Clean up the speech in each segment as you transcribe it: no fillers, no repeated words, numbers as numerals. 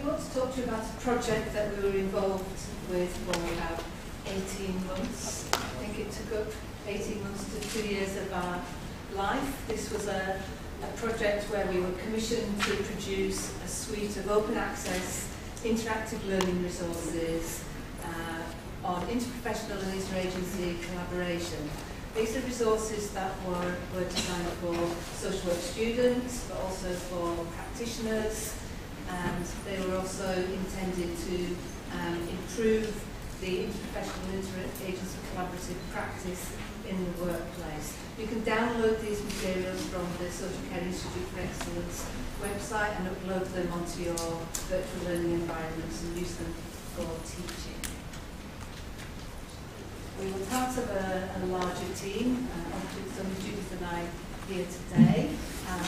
want to talk to you about a project that we were involved with for about 18 months. I think it took up 18 months to 2 years of our life. This was a project where we were commissioned to produce a suite of open access interactive learning resources on interprofessional and interagency collaboration. These are resources that were designed for social work students, but also for practitioners, and they were also intended to improve the interprofessional and interagency collaborative practice in the workplace. You can download these materials from the Social Care Institute for Excellence website and upload them onto your virtual learning environments and use them for teaching. We were part of a larger team, only Judith and I here today.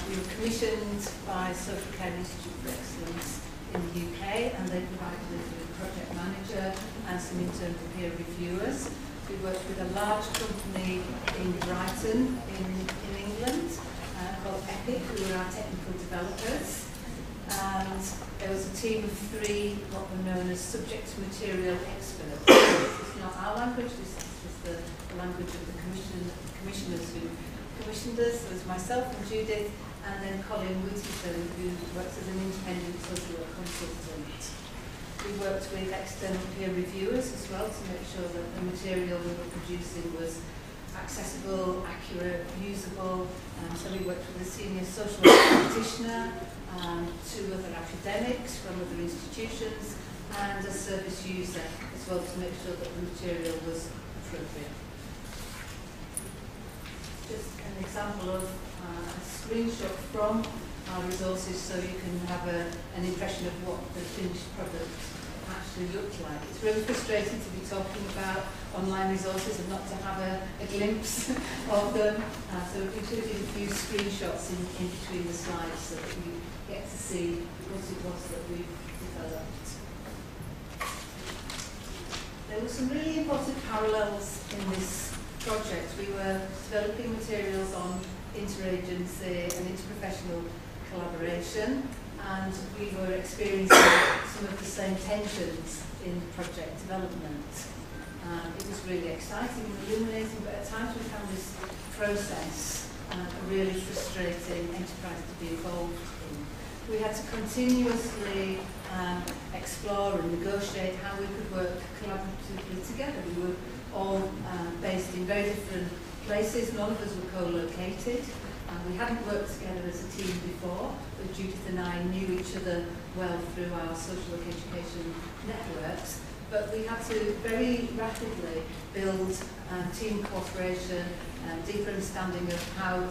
We were commissioned by Social Care Institute for Excellence in the UK, and they provided us with a project manager and some internal peer reviewers. We worked with a large company in Brighton, in England, called Epic, who were our technical developers. And there was a team of 3, what were known as subject material experts. This is not our language, this is just the language of the commissioners who commissioned us. There was myself and Judith, and then Colin Whittington, who works as an independent social work consultant. We worked with external peer reviewers as well to make sure that the material we were producing was accessible, accurate, usable. So we worked with a senior social work practitioner, 2 other academics from other institutions, and a service user as well to make sure that the material was appropriate. Just an example of a screenshot from our resources so you can have an impression of what the finished product actually looked like. It's really frustrating to be talking about online resources and not to have a glimpse of them. So we've included a few screenshots in between the slides so that you get to see what it was that we've developed. There were some really important parallels in this project. We were developing materials on interagency and interprofessional collaboration, and we were experiencing some of the same tensions in project development. It was really exciting and illuminating, but at times we found this process a really frustrating enterprise to be involved in. We had to continuously explore and negotiate how we could work collaboratively together. We were all based in very different places. None of us were co-located. We hadn't worked together as a team before, but Judith and I knew each other well through our social work education networks. But we had to very rapidly build team cooperation, deeper understanding of how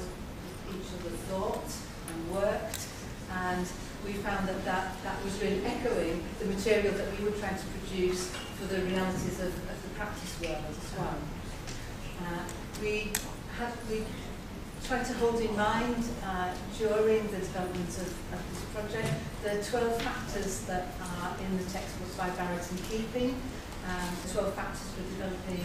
each other thought and worked. And we found that was really echoing the material that we were trying to produce for the realities of the practice world as well. We tried to hold in mind during the development of this project the 12 factors that are in the textbooks by Barrett and Keeping, 12 factors for developing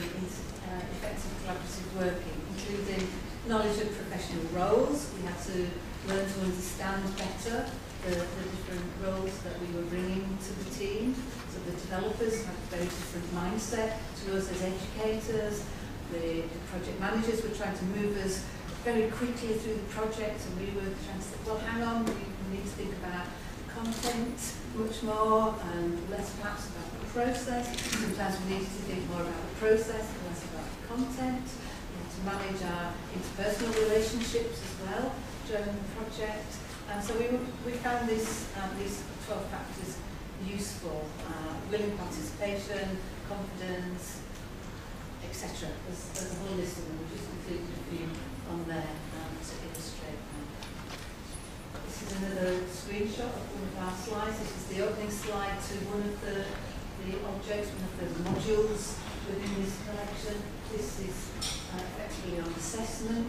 effective collaborative working, including knowledge of professional roles. We had to learn to understand better the different roles that we were bringing to the team. So the developers had a very different mindset to us as educators. The project managers were trying to move us very quickly through the project, and we were trying to say, well, hang on, we need to think about content much more and less perhaps about the process. Sometimes we needed to think more about the process and less about the content. We had to manage our interpersonal relationships as well during the project. And so we found these 12 factors useful. Willing participation, confidence, etc. There's a whole list of them. We just included a few on there to illustrate that. This is another screenshot of one of our slides. This is the opening slide to one of the objects, one of the modules within this collection. This is effectively on assessment,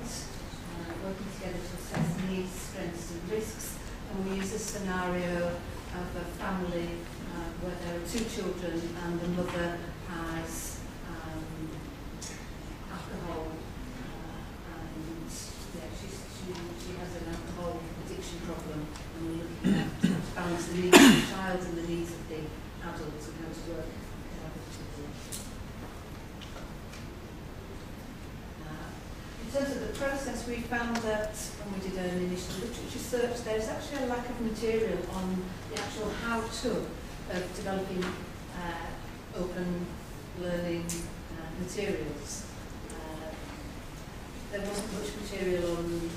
working together to assess needs, strengths and risks. And we use a scenario of a family where there are 2 children and the mother has alcohol, and she has an alcohol addiction problem, and we're looking at to balance the needs of the child and the needs adults and how to work collaboratively. In terms of the process, we found that when we did an initial literature search, there's actually a lack of material on the actual how-to of developing open learning materials. There wasn't much material on the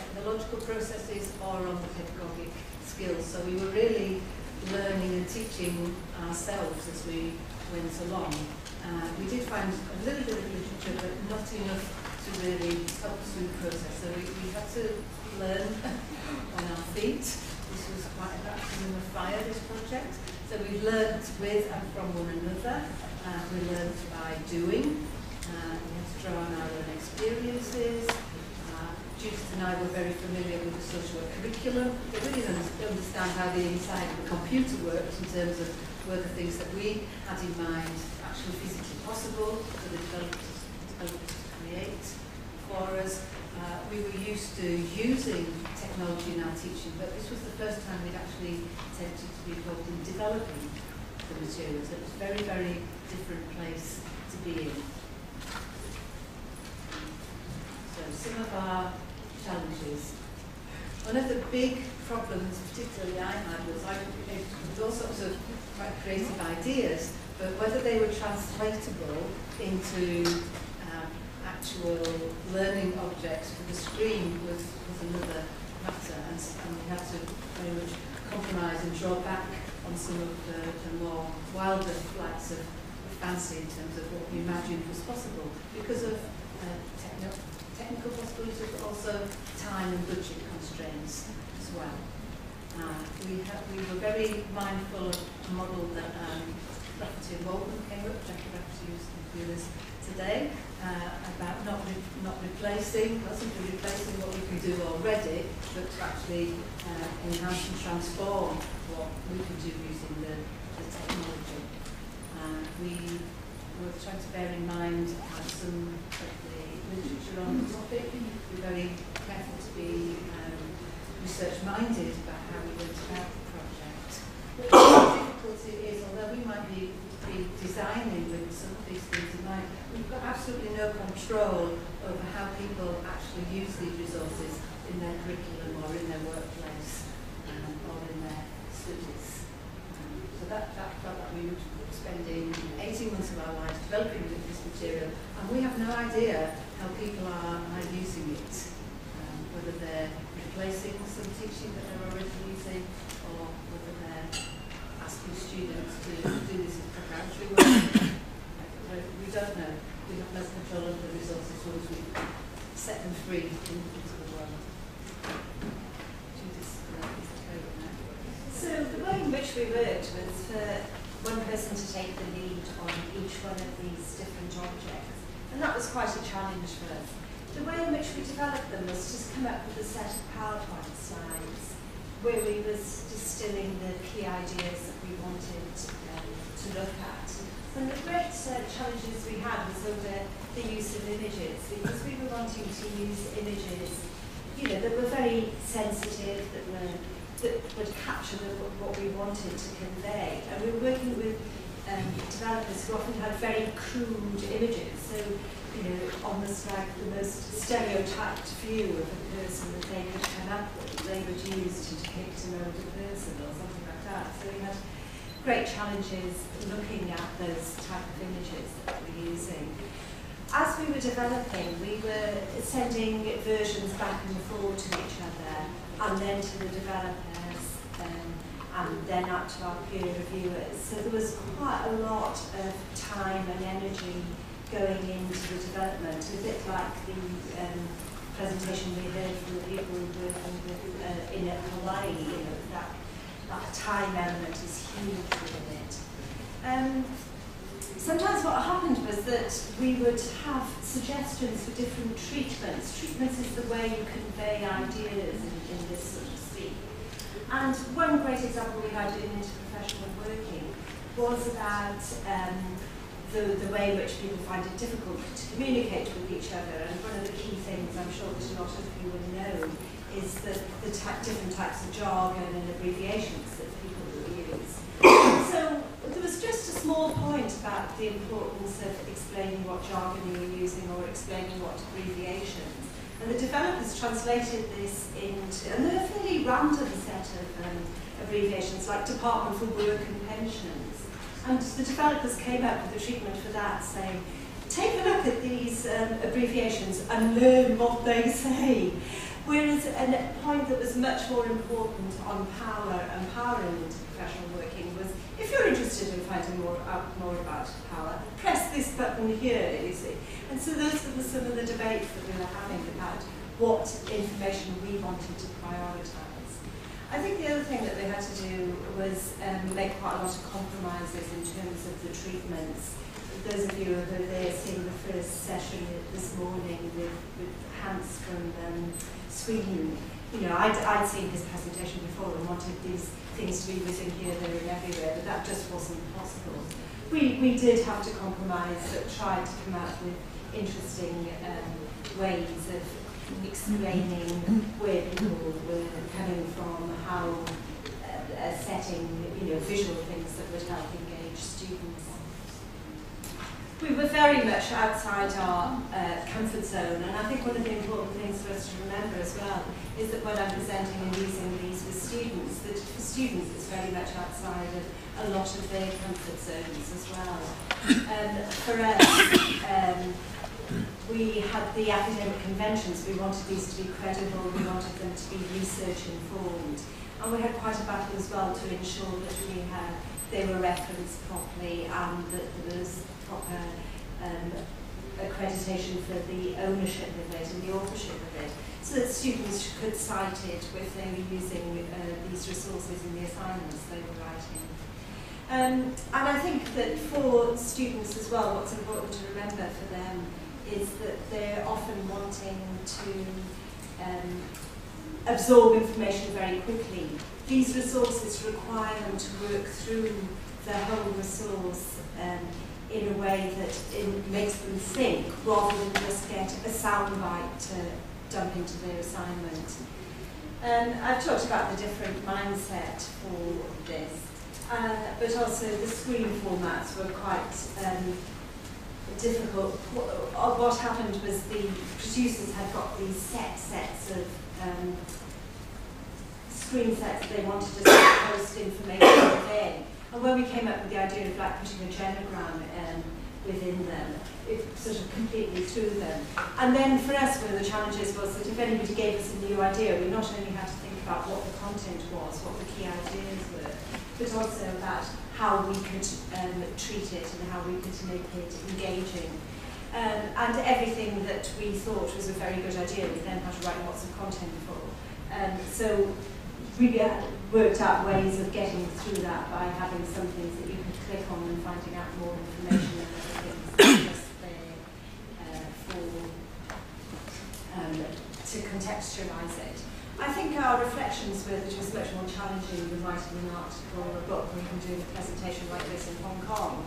technological processes or on the pedagogic skills, so we were really learning and teaching ourselves as we went along. We did find a little bit of literature, but not enough to really help us through the process, so we had to learn on our feet. This was quite a baptism of fire, this project. So we learnt with and from one another. We learnt by doing. We had to draw on our own experiences. Judith and I were very familiar with the social work curriculum. They really didn't understand how the inside of the computer worked in terms of were the things that we had in mind actually physically possible for the developers to create for us. We were used to using technology in our teaching, but this was the first time we'd actually attempted to be involved in developing the materials. It was a very, very different place to be in. So some of our challenges. One of the big problems, particularly I had, was I came with all sorts of quite creative ideas, but whether they were translatable into actual learning objects for the screen was another matter, and we had to very much compromise and draw back on some of the more wilder flights of fancy in terms of what we imagined was possible because of technical possibilities, but also time and budget constraints as well. We were very mindful of a model that Rafferty and Walton came up, Jackie Rafferty used to do this today, about not simply replacing what we can do already, but to actually enhance and transform what we can do using the technology. We were trying to bear in mind some of the literature on the topic. We're very careful to be research-minded about how we went about the project. The difficulty is, although we might be designing with some of these things in mind, we've got absolutely no control over how people actually use these resources in their curriculum or in their workplace or in their studies. So that felt like we were spending 18 months of our lives developing this material, and we have no idea how people are using it, whether they're replacing some teaching that they're already using, or whether they're asking students to do this in preparatory work. We don't know. We have no control over the resources once we set them free into the world. So the way in which we worked was for one person to take the lead on each one of these different objects, and that was quite a challenge for us. The way in which we developed them was just come up with a set of PowerPoint slides where we was distilling the key ideas that we wanted to look at. And the great challenges we had was over the use of images, because we were wanting to use images, that were very sensitive, that would capture what we wanted to convey. And we were working with developers who often had very crude images, so almost like the most stereotyped view of a person that they could come up with, they would use to depict an older person or something like that. So we had great challenges looking at those type of images that we're using. As we were developing, we were sending versions back and forth to each other, and then to the developers, and then up to our peer reviewers. So there was quite a lot of time and energy going into the development, a bit like the presentation we heard from the people working in Hawaii. That time element is huge within it. Sometimes what happened was that we would have suggestions for different treatments. Treatments is the way you convey ideas in this, so to speak. And one great example we had in interprofessional working was about the way in which people find it difficult to communicate with each other. And one of the key things I'm sure that a lot of you will know is the different types of jargon and abbreviations that people will small point about the importance of explaining what jargon you were using or explaining what abbreviations. And the developers translated this into, and they're a fairly random set of abbreviations, like Department for Work and Pensions. And the developers came up with a treatment for that, saying, take a look at these abbreviations and learn what they say. Whereas a point that was much more important on power and empowering into professional working was, if you're interested in finding out more about power, press this button here, you see. And so those were some of the debates that we were having about what information we wanted to prioritise. I think the other thing that they had to do was make quite a lot of compromises in terms of the treatments. Those of you who were there seeing the first session this morning with Hans from Sweden, you know, I'd seen his presentation before and wanted these things to be written here, there and everywhere, but that just wasn't possible. We did have to compromise, but tried to come up with interesting ways of explaining where people were coming from, how setting, you know, visual things that would help engage students. We were very much outside our comfort zone, and I think one of the important things for us to remember as well is that when I'm presenting and using these with students, that for students it's very much outside of a lot of their comfort zones as well. For us, we had the academic conventions. We wanted these to be credible, we wanted them to be research informed, and we had quite a battle as well to ensure that they were referenced properly and that there was proper accreditation for the ownership of it and the authorship of it, so that students could cite it if they were using these resources in the assignments they were writing. And I think that for students as well, what's important to remember for them is that they're often wanting to absorb information very quickly. These resources require them to work through the whole resource in a way that it makes them think, rather than just get a soundbite to dump into their assignment. I've talked about the different mindset for this, but also the screen formats were quite difficult. What happened was the producers had got these sets of screen sets that they wanted to post information within. And when we came up with the idea of like putting a genogram within them, it sort of completely threw them. And then for us, one of the challenges was that if anybody gave us a new idea, we not only had to think about what the content was, what the key ideas were, but also about how we could treat it and how we could make it engaging. And everything that we thought was a very good idea, we then had to write lots of content for. So we worked out ways of getting through that by having some things that you could click on and finding out more information and other things just there to contextualise it. I think our reflections were that it was much more challenging than writing an article or a book or even doing a presentation like this in Hong Kong.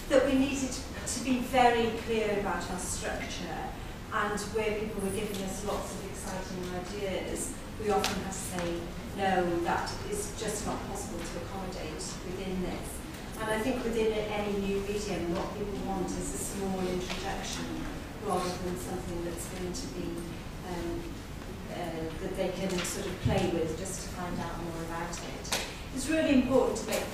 That we needed to be very clear about our structure, and where people were giving us lots of exciting ideas, we often had to say, no, that is just not possible to accommodate within this. And I think within any new medium, what people want is a small introduction rather than something that's going to be that they can sort of play with just to find out more about it. It's really important to make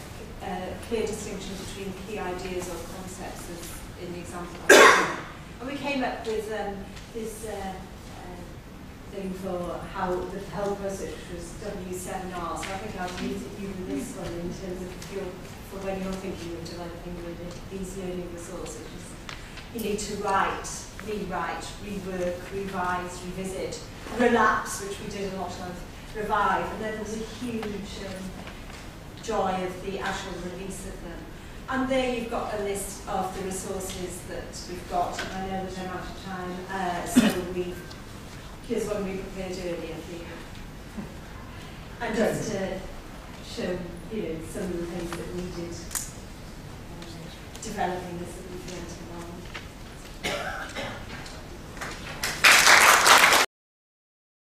a clear distinction between key ideas or concepts, as in the example I was. And we came up with this thing for how the whole process, which was W7R. So I think I'll use you with this one in terms of for when you're thinking of developing these learning resources. You need to write, rewrite, rework, revise, revisit, relapse, which we did a lot of, revive, and then there's a huge joy of the actual release of them. And there you've got a list of the resources that we've got, and I know that I'm out of time, so here's one we prepared earlier for you. And just to show, you know, some of the things that needed developing as we went along.